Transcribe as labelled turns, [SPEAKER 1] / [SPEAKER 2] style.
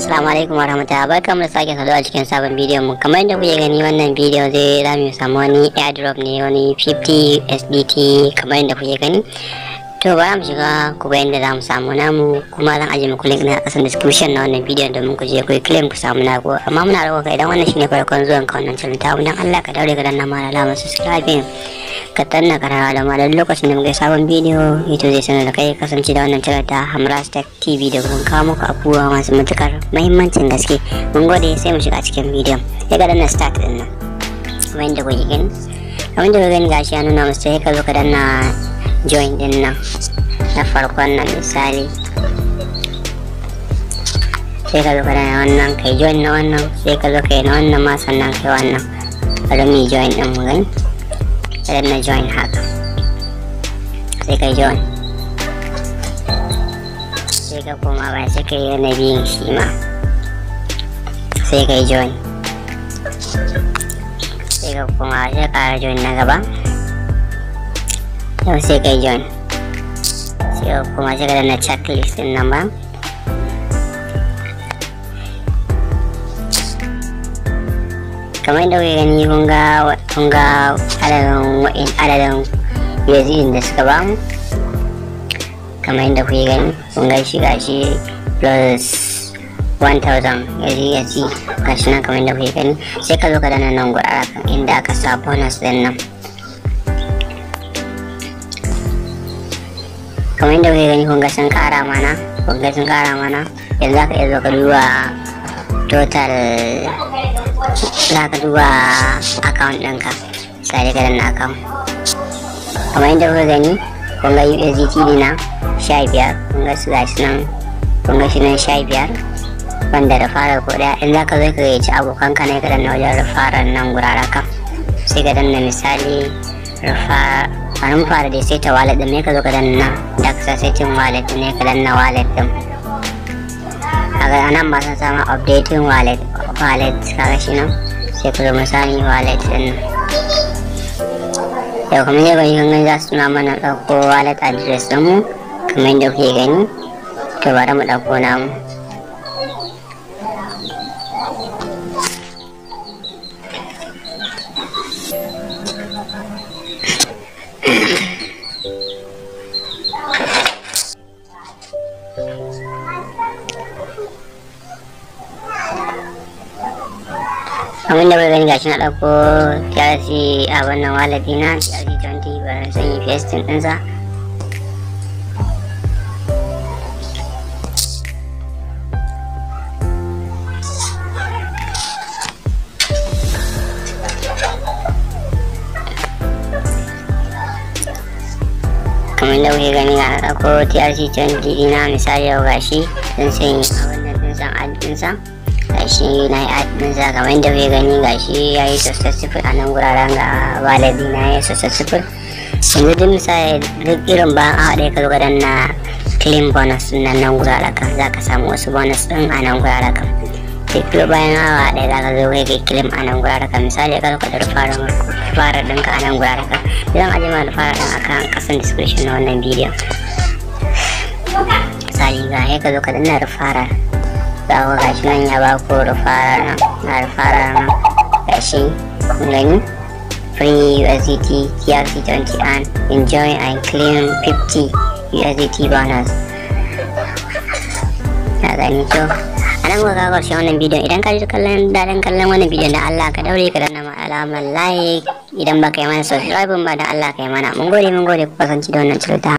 [SPEAKER 1] Assalamu alaikum warahmatullahi, barkamu da sake saduwa a cikin sabon bidiyon mu. Kamar yadda kuke gani, wannan bidiyo zai zamu samu wani airdrop ne, wani 50 SDT kamar yadda kuke gani. To ba mu shiga ku ga yadda zamu samu namu, kuma zan ajiye muku link na kasan description na wannan bidiyon domin ku je ku claim ku samu naku. Amma muna roƙon ka, idan wannan shine farkon zuwan ka wannan channel ta, dan Allah ka daure ka danna mana alamar subscribe, ka danna karara da malam lokacin da muke sabon bidiyo YouTube zai sanar da kai. Kasance da wannan channel ta Hamras Tech TV da kun kawo muku abubuwa masu matukar muhimmancin gaske. Mun gode, sai mu shiga cikin bidiyon. Ya ga danna start din nan kamar yadda kuke gani. Kamar yadda kuke gani gashi ya nuna musu, sai ka zo ka danna join din nan na farkon nan misali, sai ka zo ka danna wannan kai join na wannan, sai ka zo kai na wannan ma sannan kai wannan. Bari mu join din mu gani. Sai na join haka, sai ka join, sai ka koma ba, sai ka yi na biyun shi ma, sai ka join, sai ka koma sai ka join na gaba, yau sai ka join, sai ka koma sai ka danna checklist din nan ba. Kamar yadda kuke gani, kun ga adadin USD da suka bamu. Kamar yadda kuke gani, kun ga shi gashi plus 1000 USD gashi nan kamar yadda kuke gani. Sai ka zo ka danna nan gurara kan inda aka sa bonus din nan. Kamar yadda kuke gani, kun ga sun kara mana, yanzu aka iya zo ka duba total, za ka duba account ɗinka, sai ka danna account. Kamar yadda kuka gani, kun ga USDT dina 15, kun ga su gashi nan, kun ga shi nan 15 banda da fara ko daya. In za ka zo ka gayyaci abokanka ne, ka danna wajen rufarar nan gurara kan, sai ka danna misali mu fara da sai ta wallet ɗin ne, ka zo ka danna da ka sa setting wallet ne, ka danna wallet ɗin. A nan ba sun samu updating wallet kaga shi nan, sai ku zo misali wallet din nan. Yau kamar yadda kuke gani, za su nuna mana ɗauko wallet address din mu kamar yadda kuke gani. To bari mu ɗauko namu. Kamar da kuka gani gashi na ɗauko TRC a wannan wallet dina, TRC 20, bari zan yi pasting ɗinsa. Kamar da kuke gani na ɗauko TRC 20 dina misali, yau gashi zan sanya a wannan ɗinsa add ɗinsa. Gashi na yi add ɗinsa kamar yadda kuke gani, gashi ya yi successful a nan guraren, ga wallet dina ya yi successful. Yanzu duk misali, duk irin bayan awa ɗaya ka zo ka danna claim bonus ɗin nan guraren kan, za ka samu wasu bonus ɗin a nan guraren kan. Duk bayan awa ɗaya za ka zo kai claim a nan guraren kan. Misali ka zo ka da rufarar ɗinka a nan guraren kan. Zan ajiye ma rufarar ɗin a kan ƙasan description na wannan bidiyon. Misali ga ka zo ka danna rufarar, za ku gashi nan ya ba ku rufarar nan gashi kun gani, free USDT TRC 20 and enjoy and claim 50 USDT bonus. Ya gani. To a nan kuka karshe wannan bidiyon. Idan ka ji daɗin kallon wannan bidiyon, da Allah ka daure ka danna alamar like. Idan baka yi mana subscribe ba, da Allah ka yi mana. Mun gode ku kasance da wannan channel ta